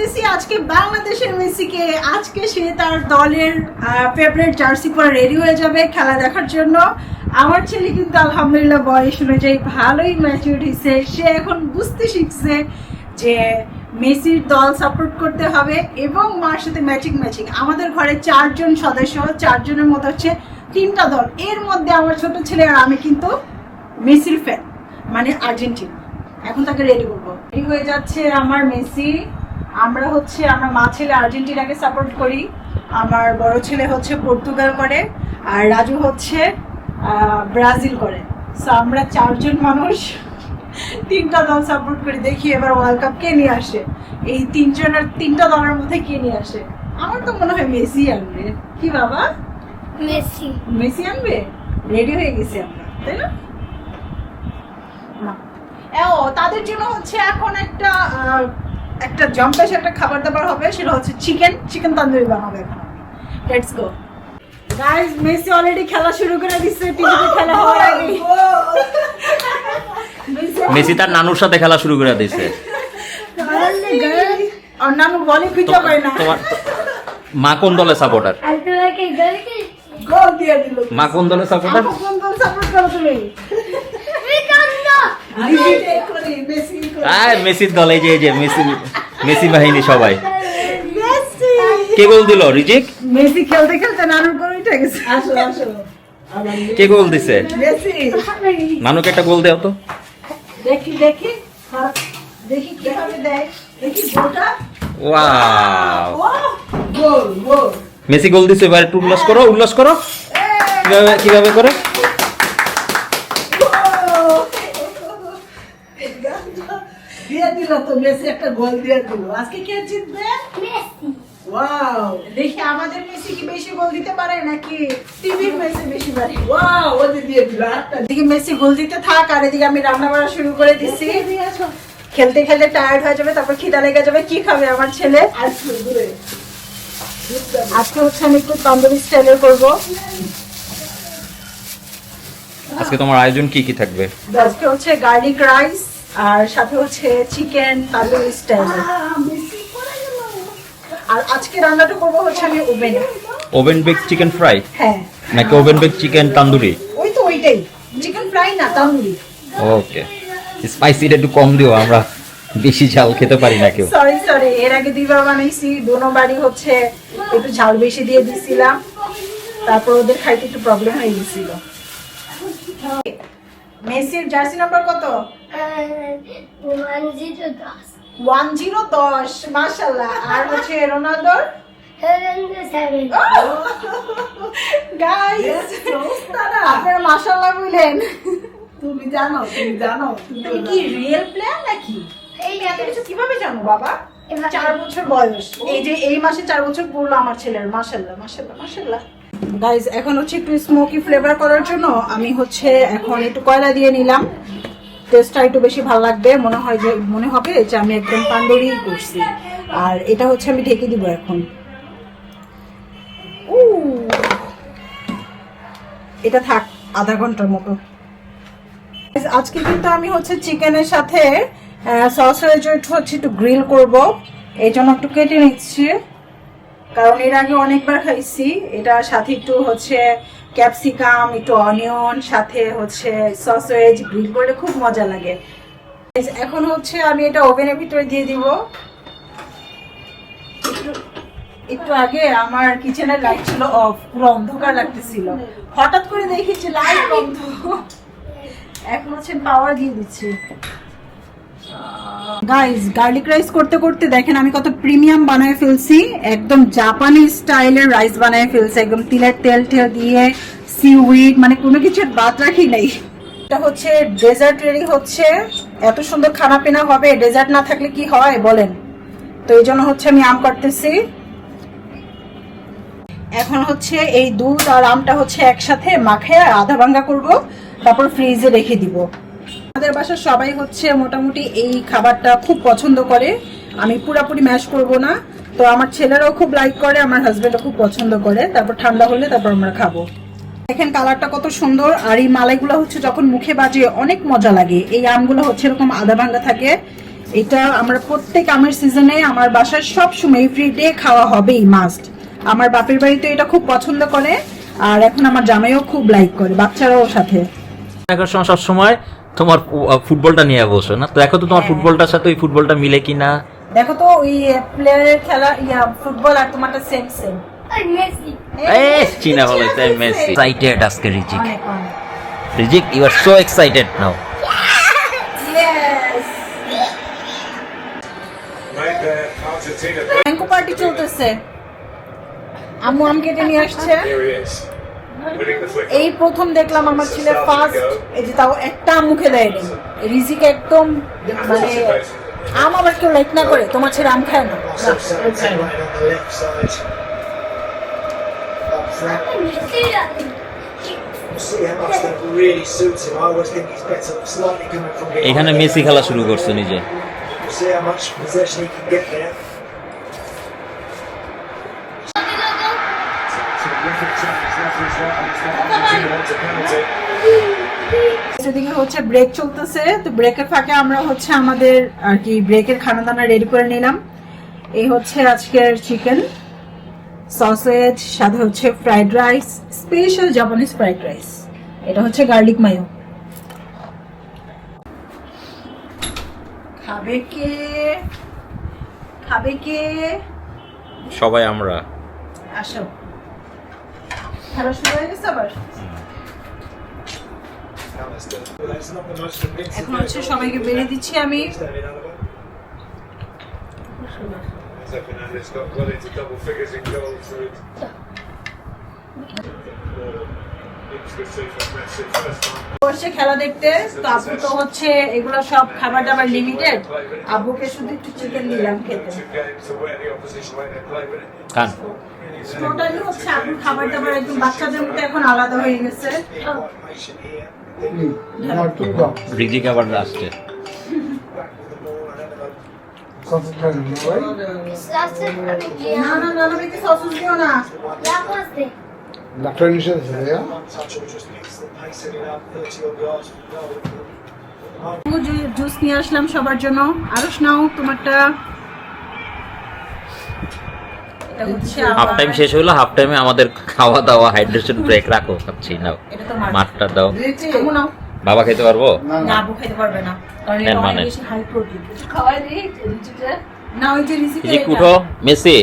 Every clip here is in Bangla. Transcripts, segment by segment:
করতেছি আজকে বাংলাদেশের মেসিকে। আজকে সে তার দলের ফেভারিট জার্সি পরে রেডি হয়ে যাবে খেলা দেখার জন্য। আমার ছেলে কিন্তু আলহামদুলিল্লাহ বয়স অনুযায়ী ভালোই ম্যাচিউর হয়েছে। সে এখন বুঝতে শিখছে যে মেসির দল সাপোর্ট করতে হবে এবং মার সাথে ম্যাচিং। আমাদের ঘরে 4 জন সদস্য, 4 জনের মধ্যে হচ্ছে 3টা দল। এর মধ্যে আমার ছোট ছেলে আর আমি কিন্তু মেসির ফ্যান, মানে আর্জেন্টিনা। এখন তাকে রেডি করবো। রেডি হয়ে যাচ্ছে আমার মেসি। আমরা মা ছেলে আর্জেন্টিনাকে সাপোর্ট করি। আমার বড় ছেলে হচ্ছে পর্তুগাল করে, আর রাজু হচ্ছে ব্রাজিল করে। সো আমরা 4 জন মানুষ 3টা দল সাপোর্ট করি। দেখি এবার ওয়ার্ল্ড কাপ কে নিয়ে আসে। এই 3টা দলের মধ্যে কে নিয়ে আসে? আমার তো মনে হয় মেসি আনবে। কি বাবা? মেসি আনবে। রেডি হয়ে গেছি আমরা, তাই না? তাদের জন্য হচ্ছে এখন একটা জম্পেশ একটা খাবার দাবার হবে, সেটা হচ্ছে চিকেন তান্দুরি বানাবে এখন। Let's go guys. Messi already খেলা শুরু করে দিচ্ছে। টিভিতে খেলা হওয়ার আগে মেসি তার নানুর সাথে খেলা শুরু করে দিয়েছে। আর নানু বলে খুঁজে পায় না। তোমার মা কোন দলের সাপোর্টার? গোল দিয়ে দিল। মা কোন দলের সাপোর্টার? কোন দল সাপোর্ট করো তুমি? মেসির দলে যে মেসি বাহিনী সবাই। কে গোল দিল? রিজিক। মেসি খেলতে খেলতে নানুর করে উঠে গেছে। আসো কে গোল দিছে? মেসি। নানুকে একটা গোল দাও তো। দেখি কিভাবে দেয়। দেখি গোলটা। ওয়াও, গোল। মেসি গোল দিছে। এবার একটু উল্লাস করো। কিভাবে করে? দিয়ে দিল তো মেসি, একটা গোল দিয়ে দিল। আজকে কে জিতবে? মেসি। ওয়াও, দেখি আমাদের মেসি কি বেশি গোল দিতে পারে নাকি টিভির মেসি বেশি পারে। ওয়াও, ওদের দিয়ে দিল। এদিকে মেসি গোল দিতে থাক, আর এদিকে আমি রান্না করা শুরু করে দিছি। খেলতে টায়ার্ড হয়ে যাবে, তারপর খিদা লেগে যাবে। কি খাবে আমার ছেলে? আজকে হচ্ছে আমি একটু তন্দুরি স্টাইলের করবো। আজকে তোমার আয়োজন কি থাকবে? আজকে হচ্ছে গার্লিক রাইস, আর সাথে হচ্ছে চিকেন তান্দুরি স্টাইলের। আর আজকে রান্নাটা করবো হচ্ছে আমি ওভেন বেক চিকেন ফ্রাই। হ্যাঁ, নাকি ওভেন বেক চিকেন তান্দুরি? ওইটাই চিকেন ফ্রাই না তান্দুরি। ওকে, স্পাইসিটা একটু কম দিও, আমরা বেশি ঝাল খেতে পারি না কেউ। সরি, এর আগে 2 বার বানাইছি। দুবারই হচ্ছে একটু ঝাল বেশি দিয়ে দিছিলাম, তারপর ওদের খাইতে একটু প্রবলেম হয়ে গেছিল। মেসির জার্সি নাম্বার কত? 1010। মাশাআল্লাহ। আর হচ্ছে রোনালদোর গাইস আপনারা মাশাআল্লাহ বলেন। তুমি জানো তুমি কি রিয়েল প্লেয়ার নাকি? এই এত কিছু কিভাবে জানো বাবা? 4 বছর বয়স, এই মাসে 4 বছর পুরো আমার ছেলের। মাশাআল্লাহ। গাইস, এখন হচ্ছে একটু স্মোকি ফ্লেভার করার জন্য আমি হচ্ছে এখন একটু কয়লা দিয়ে নিলাম। টেস্টটা একটু বেশি ভালো লাগবে। মনে হবে যে আমি একদম তান্দুরি করছি। আর এটা হচ্ছে আমি ঢেকে দিব এখন। এটা থাক আধা ঘন্টার মতো। আজকে কিন্তু আমি হচ্ছে চিকেনের সাথে সসেজ হচ্ছে একটু গ্রিল করব। এই জন্য একটু কেটে নিচ্ছি, কারণ এর আগে অনেকবার খাইছি। এটা সাথে একটু হচ্ছে ক্যাপসিকাম, একটু অনিয়ন, সাথে হচ্ছে সসেজ গ্রিল করলে খুব মজা লাগে। এখন হচ্ছে আমি এটা ওভেনের ভিতরে দিয়ে দিব। একটু আগে আমার কিচেনের লাইট ছিল অফ, পুরো অন্ধকার লাগতেছিল। হঠাৎ করে দেখেছি লাইট বন্ধ। এখন হচ্ছে পাওয়ার দিয়ে দিচ্ছি। গাইস, গার্লিক রাইস করতে করতে দেখেন আমি কত প্রিমিয়াম বানায় ফেলছি। একদম জাপানি স্টাইলের রাইস বানায় ফেলছি, একদম তিলের তেল দিয়ে, সিউইড, মানে কোনো কিছু বাদ রাখি নাই। এটা হচ্ছে ডেজার্ট রেডি হচ্ছে। এত সুন্দর খানা পিনা হবে, ডেজার্ট না থাকলে কি হয় বলেন? তো এই জন্য হচ্ছে আমি আম কাটতেছি। এখন হচ্ছে এই দুধ আর আমটা হচ্ছে একসাথে মাখিয়ে আধা ভাঙ্গা করবো, তারপর ফ্রিজে রেখে দিব। আমাদের বাসার সবাই হচ্ছে মোটামুটি এই খাবারটা খুব পছন্দ করে। আমি পুরাপুরি ম্যাশ করব না, তো আমার ছেলেরাও খুব লাইক করে, আমার হাজবেন্ডও খুব পছন্দ করে। তারপর ঠান্ডা হলে তারপর আমরা খাবো। দেখেন কালারটা কত সুন্দর। আর এই মালাইগুলো হচ্ছে যখন মুখে বাজে অনেক মজা লাগে। এই আমগুলো হচ্ছে এরকম আধা ভাঙ্গা থাকে, এটা আমরা প্রত্যেক আমের সিজনে আমার বাসায় সব সময় এভরিডে খাওয়া হবেই মাস্ট। আমার বাপের বাড়িতে এটা খুব পছন্দ করে, আর এখন আমার জামাইও খুব লাইক করে, বাচ্চারাও সাথে। দেখার সময় সবসময় তোমার ফুটবলটা নিয়ে বসো না, তো দেখো তো তোমার ফুটবলটার সাথে ওই ফুটবলটা মিলে কিনা। দেখো তো ওই প্লেয়ারের খেলা ফুটবল আর তোমারটা সেম সেম। চিনা বলে তাই মেসি এক্সাইটেড আজকে রিজিক। অনেক অনেক। Rizik, you are so excited now. Yes, mango party চলতেছে। আম্মু আম কেটে নিয়ে আসছে। এই প্রথম দেখলাম আমার ছেলে ফার্স্ট, এই যে তাও একটা আম মুখে দেয়নি। রিজিক একদম মানে আম আবার কেউ লাইক না করে, তোমার ছেলে আম খায় না। এখানে মেসি খেলা শুরু করছে নিজে। সেদিকে হচ্ছে ব্রেক চলতেছে, তো ব্রেকের ফাঁকে আমরা হচ্ছে আমাদের আর কি ব্রেকের খানা দানা রেডি করে নিলাম। এই হচ্ছে আজকের চিকেন সসেজ, সাথে হচ্ছে fried rice, special Japanese fried rice. এটা হচ্ছে গার্লিক মায়ো। খাবে কে? খাবে কে? সবাই আমরা। আসো, খেলা শুরু হয়ে গেছে আবার। এখন হচ্ছে সবাইকে বেরিয়ে দিচ্ছি আমি। বসে খেলা দেখতে, তো আপু তো হচ্ছে এগুলো সব খাবার দাবার লিমিটেড, আব্বুকে শুধু একটু চিকেন দিলাম খেতে। খান। টোটালি হচ্ছে আপুর খাবার দাবার একদম বাচ্চাদের মতো এখন আলাদা হয়ে গেছে। রিজিক আবার আসছে। না না না, বেশি সসেজ দিও না। ডাক্তার নিষেধ আছে ভাইয়া। জুস নিয়ে আসলাম সবার জন্য। আরশ নাও তোমারটা। এটা হচ্ছে হাফ টাইম শেষ হলো, হাফ টাইমে আমাদের খাওয়া দাওয়া হাইড্রেশন ব্রেক রাখো, খাচ্ছি নাও। এটা তোমার। মাঠটা দাও। আম্মু নাও। বাবা খেতে পারবো? না, আব্বু খেতে পারবে না, কারণ এটা এর অনেক মানে? বেশি হাই প্রোটিন। খাওয়াই দিই রিজিকে। না, ওই যে রিজিকে। রিজিক উঠো, মেসি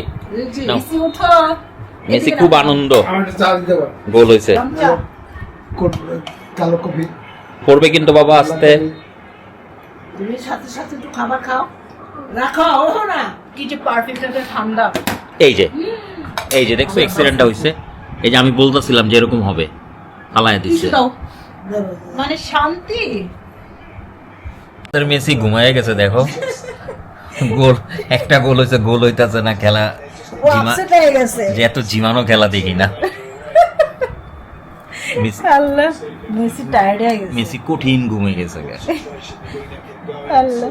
নাও। রিজি উঠো। মেসি খুব আনন্দ, আমার একটা চা দিতে পার। গোল হয়েছে। গামছা। কালো কফি। পড়বে কিন্তু বাবা আস্তে। তুমি সাথে সাথে একটু খাবার খাও, রাখো ওঠো না। কি যে পারফেক্ট একটা ঠান্ডা। এই যে এই যে দেখছো এক্সিডেন্টটা হইছে, এই যে আমি বলতেছিলাম যে এরকম হবে, ফালায় দিচ্ছে। কিছু দাও, মানে শান্তি। তোর মেসি ঘুমায় গেছে, দেখো গোল, একটা গোল হইছে, গোল হইতাছে না। খেলা ও আপসেট হয়ে গেছে। যে এত জিমানো খেলা দেখি না। আল্লাহ, মেসি টায়ার্ড হয়ে গেছে। মেসি কঠিন ঘুমিয়ে গেছে। আল্লাহ।